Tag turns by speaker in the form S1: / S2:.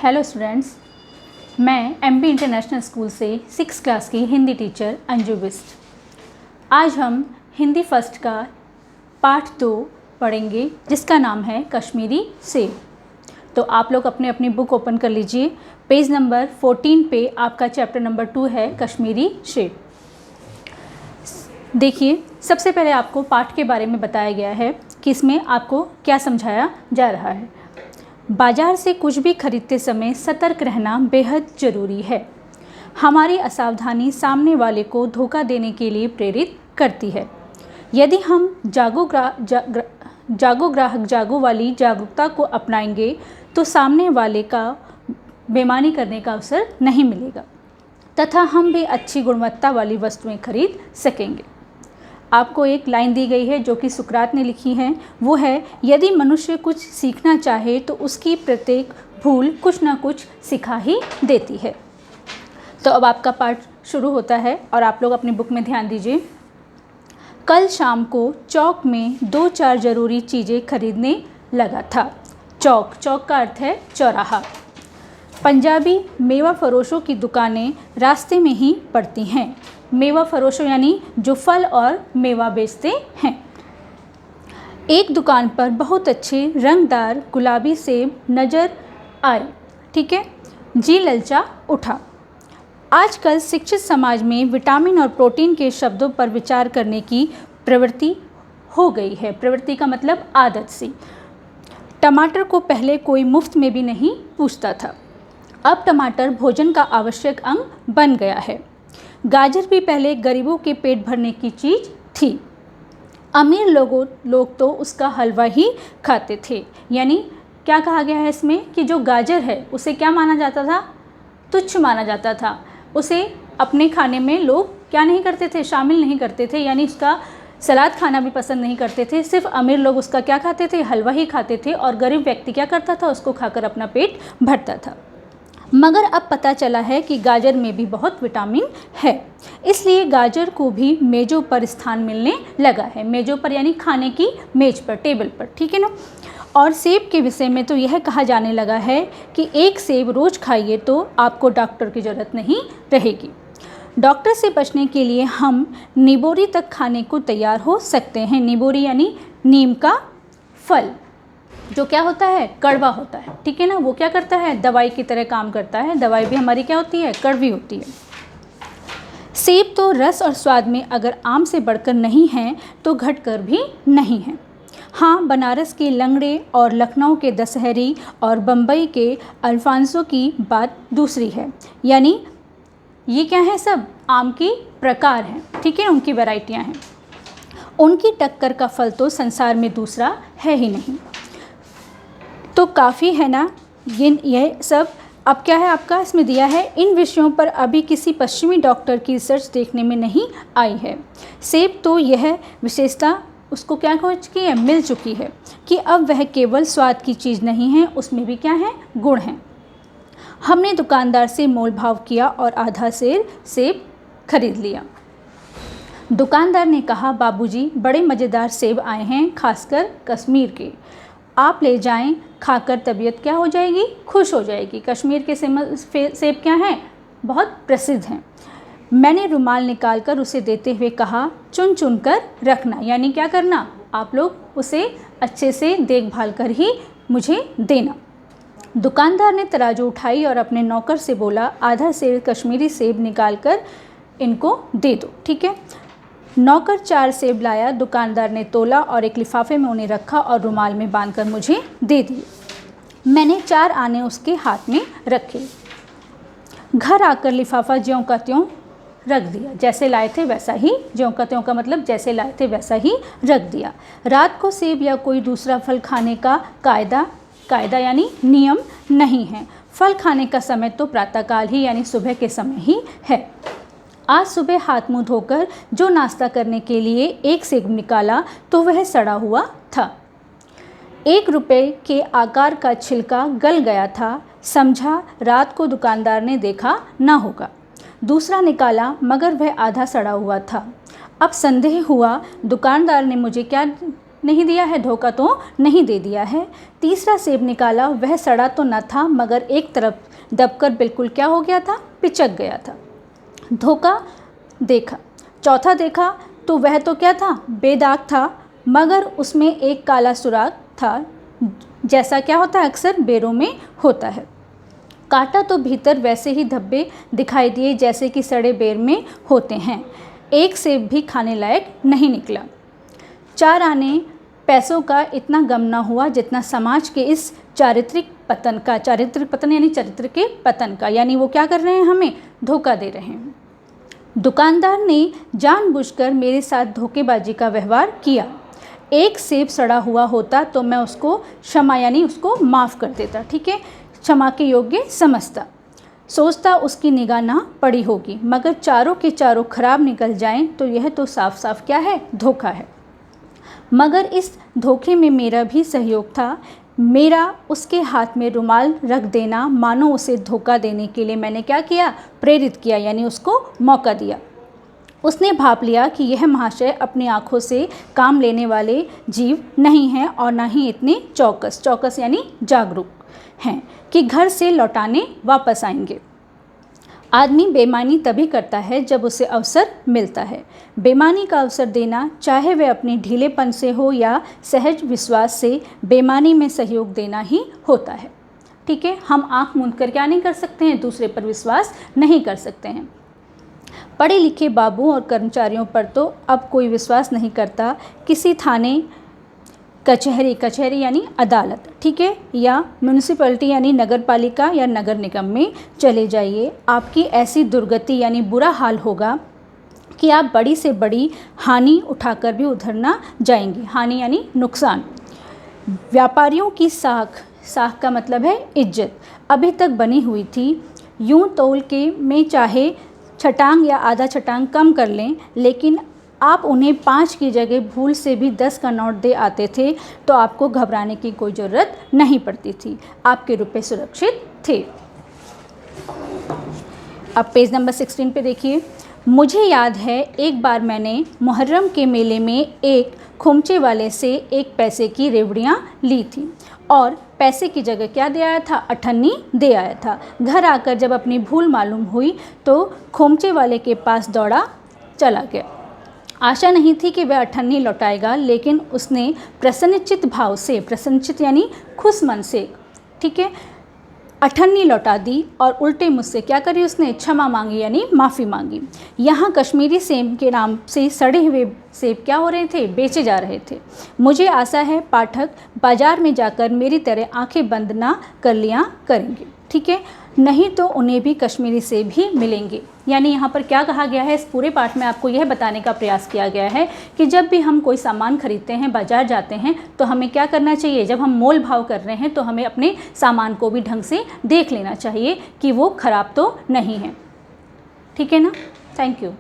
S1: Hello students, मैं MB international school से 6th class की हिंदी टीचर अंजू बिस्ट। आज हम हिंदी फर्स्ट का पार्ट 2 पढ़ेंगे जिसका नाम है कश्मीरी सेब। तो आप लोग अपने अपनी बुक ओपन कर लीजिए। पेज नंबर 14 पे आपका चैप्टर नंबर 2 है कश्मीरी सेब। देखिए, सबसे पहले आपको पाठ के बारे में बताया गया है कि इसमें आपको क्या समझाया जा रहा है। बाजार से कुछ भी खरीदते समय सतर्क रहना बेहद ज़रूरी है। हमारी असावधानी सामने वाले को धोखा देने के लिए प्रेरित करती है। यदि हम जागो ग्राहक जागो वाली जागरूकता को अपनाएंगे तो सामने वाले का बेईमानी करने का अवसर नहीं मिलेगा तथा हम भी अच्छी गुणवत्ता वाली वस्तुएं खरीद सकेंगे। आपको एक लाइन दी गई है जो कि सुकरात ने लिखी है, वो है, यदि मनुष्य कुछ सीखना चाहे तो उसकी प्रत्येक भूल कुछ ना कुछ सिखा ही देती है। तो अब आपका पाठ शुरू होता है और आप लोग अपनी बुक में ध्यान दीजिए। कल शाम को चौक में 2-4 ज़रूरी चीज़ें खरीदने लगा था। चौक का अर्थ है चौराहा। पंजाबी मेवा फरोशों की दुकानें रास्ते में ही पड़ती हैं। मेवा फरोशों यानी जो फल और मेवा बेचते हैं। एक दुकान पर बहुत अच्छे रंगदार गुलाबी सेब नज़र आए। ठीक है, जी ललचा उठा। आजकल शिक्षित समाज में विटामिन और प्रोटीन के शब्दों पर विचार करने की प्रवृत्ति हो गई है। प्रवृत्ति का मतलब आदत सी। टमाटर को पहले कोई मुफ्त में भी नहीं पूछता था, अब टमाटर भोजन का आवश्यक अंग बन गया है। गाजर भी पहले गरीबों के पेट भरने की चीज़ थी। अमीर लोग तो उसका हलवा ही खाते थे। यानी क्या कहा गया है इसमें कि जो गाजर है उसे क्या माना जाता था? तुच्छ माना जाता था। उसे अपने खाने में लोग क्या नहीं करते थे? शामिल नहीं करते थे। यानी उसका सलाद खाना भी पसंद नहीं करते थे। सिर्फ अमीर लोग उसका क्या खाते थे? हलवा ही खाते थे। और गरीब व्यक्ति क्या करता था? उसको खाकर अपना पेट भरता था। मगर अब पता चला है कि गाजर में भी बहुत विटामिन है, इसलिए गाजर को भी मेज़ों पर स्थान मिलने लगा है। मेज़ों पर यानी खाने की मेज़ पर, टेबल पर। ठीक है ना। और सेब के विषय में तो यह कहा जाने लगा है कि एक सेब रोज़ खाइए तो आपको डॉक्टर की ज़रूरत नहीं रहेगी। डॉक्टर से बचने के लिए हम निबोरी तक खाने को तैयार हो सकते हैं। निबोरी यानी नीम का फल, जो क्या होता है? कड़वा होता है। ठीक है ना। वो क्या करता है? दवाई की तरह काम करता है। दवाई भी हमारी क्या होती है? कड़वी होती है। सेब तो रस और स्वाद में अगर आम से बढ़कर नहीं है तो घटकर भी नहीं है। हाँ, बनारस के लंगड़े और लखनऊ के दशहरी और बम्बई के अल्फांसो की बात दूसरी है। यानी ये क्या है? सब आम की प्रकार हैं। ठीक है, उनकी वैरायटियाँ हैं। उनकी टक्कर का फल तो संसार में दूसरा है ही नहीं। तो काफ़ी है ना यह सब। अब क्या है आपका इसमें दिया है, इन विषयों पर अभी किसी पश्चिमी डॉक्टर की रिसर्च देखने में नहीं आई है। सेब तो यह विशेषता उसको क्या हो चुकी है? मिल चुकी है कि अब वह केवल स्वाद की चीज़ नहीं है, उसमें भी क्या है? गुण हैं। हमने दुकानदार से मोल भाव किया और आधा सेर सेब खरीद लिया। दुकानदार ने कहा, बाबूजी बड़े मज़ेदार सेब आए हैं, खासकर कश्मीर के। आप ले जाएं, खाकर तबीयत क्या हो जाएगी? खुश हो जाएगी। कश्मीर के सेब क्या हैं? बहुत प्रसिद्ध हैं। मैंने रुमाल निकालकर उसे देते हुए कहा, चुन चुन कर रखना। यानी क्या करना? आप लोग उसे अच्छे से देखभाल कर ही मुझे देना। दुकानदार ने तराजू उठाई और अपने नौकर से बोला, आधा सेर कश्मीरी सेब निकाल कर इनको दे दो। ठीक है। नौकर 4 सेब लाया। दुकानदार ने तोला और एक लिफाफे में उन्हें रखा और रुमाल में बांधकर मुझे दे दिए। मैंने 4 आने उसके हाथ में रखे। घर आकर लिफाफा ज्यों का त्यों रख दिया। जैसे लाए थे वैसा ही, ज्यों का त्यों का मतलब जैसे लाए थे वैसा ही रख दिया। रात को सेब या कोई दूसरा फल खाने का कायदा यानी नियम नहीं है। फल खाने का समय तो प्रातःकाल ही यानी सुबह के समय ही है। आज सुबह हाथ मुंह धोकर जो नाश्ता करने के लिए एक सेब निकाला तो वह सड़ा हुआ था। 1 रुपये के आकार का छिलका गल गया था। समझा रात को दुकानदार ने देखा ना होगा। दूसरा निकाला मगर वह आधा सड़ा हुआ था। अब संदेह हुआ दुकानदार ने मुझे क्या नहीं दिया है, धोखा तो नहीं दे दिया है। तीसरा सेब निकाला, वह सड़ा तो न था मगर एक तरफ दबकर बिल्कुल क्या हो गया था, पिचक गया था। धोखा देखा। चौथा देखा तो वह तो क्या था, बेदाग था मगर उसमें एक काला सुराग था, जैसा क्या होता है अक्सर बेरों में होता है। काटा तो भीतर वैसे ही धब्बे दिखाई दिए जैसे कि सड़े बेर में होते हैं। एक सेब भी खाने लायक नहीं निकला। 4 आने पैसों का इतना गम न हुआ जितना समाज के इस चारित्रिक पतन का। चारित्रिक पतन यानी चरित्र के पतन का, यानी वो क्या कर रहे हैं, हमें धोखा दे रहे हैं। दुकानदार ने जानबूझकर मेरे साथ धोखेबाजी का व्यवहार किया। एक सेब सड़ा हुआ होता तो मैं उसको क्षमा यानी उसको माफ़ कर देता, ठीक है, क्षमा के योग्य समझता। सोचता उसकी निगाह ना पड़ी होगी, मगर चारों के चारों खराब निकल जाएं तो यह तो साफ साफ क्या है, धोखा है। मगर इस धोखे में मेरा भी सहयोग था। मेरा उसके हाथ में रुमाल रख देना मानो उसे धोखा देने के लिए मैंने क्या किया, प्रेरित किया, यानी उसको मौका दिया। उसने भाप लिया कि यह महाशय अपनी आँखों से काम लेने वाले जीव नहीं हैं और न ही इतने चौकस यानी जागरूक हैं कि घर से लौटाने वापस आएंगे। आदमी बेईमानी तभी करता है जब उसे अवसर मिलता है। बेईमानी का अवसर देना, चाहे वह अपने ढीलेपन से हो या सहज विश्वास से, बेईमानी में सहयोग देना ही होता है, ठीक है। हम आँख मूंद कर क्या नहीं कर सकते हैं, दूसरे पर विश्वास नहीं कर सकते हैं। पढ़े लिखे बाबू और कर्मचारियों पर तो अब कोई विश्वास नहीं करता। किसी थाने, कचहरी यानी अदालत, ठीक है, या म्यूनिसिपैलिटी यानी नगर पालिका या नगर निगम में चले जाइए, आपकी ऐसी दुर्गति यानी बुरा हाल होगा कि आप बड़ी से बड़ी हानि उठाकर भी उधर ना जाएंगे। हानि यानी नुकसान। व्यापारियों की साख का मतलब है इज्जत, अभी तक बनी हुई थी। यूं तौल के में चाहे छटांग या आधा छटांग कम कर लें, लेकिन आप उन्हें 5 की जगह भूल से भी 10 का नोट दे आते थे तो आपको घबराने की कोई ज़रूरत नहीं पड़ती थी, आपके रुपए सुरक्षित थे। अब पेज नंबर 16 पे देखिए। मुझे याद है एक बार मैंने मुहर्रम के मेले में एक खोमचे वाले से 1 पैसे की रेवड़ियाँ ली थी और पैसे की जगह क्या दे आया था, अठन्नी दे आया था। घर आकर जब अपनी भूल मालूम हुई तो खोमचे वाले के पास दौड़ा चला गया। आशा नहीं थी कि वह अठन्नी लौटाएगा, लेकिन उसने प्रसन्नचित भाव से, प्रसन्नचित यानी खुश मन से, ठीक है, अठन्नी लौटा दी और उल्टे मुझसे क्या करी उसने, क्षमा मांगी यानी माफ़ी मांगी। यहाँ कश्मीरी सेब के नाम से सड़े हुए सेब क्या हो रहे थे, बेचे जा रहे थे। मुझे आशा है पाठक बाजार में जाकर मेरी तरह आंखें बंद ना कर लिया करेंगे, ठीक है, नहीं तो उन्हें भी कश्मीरी सेब ही मिलेंगे। यानी यहाँ पर क्या कहा गया है, इस पूरे पाठ में आपको यह बताने का प्रयास किया गया है कि जब भी हम कोई सामान खरीदते हैं, बाजार जाते हैं, तो हमें क्या करना चाहिए, जब हम मोल भाव कर रहे हैं तो हमें अपने सामान को भी ढंग से देख लेना चाहिए कि वो ख़राब तो नहीं है, ठीक है ना। Thank you.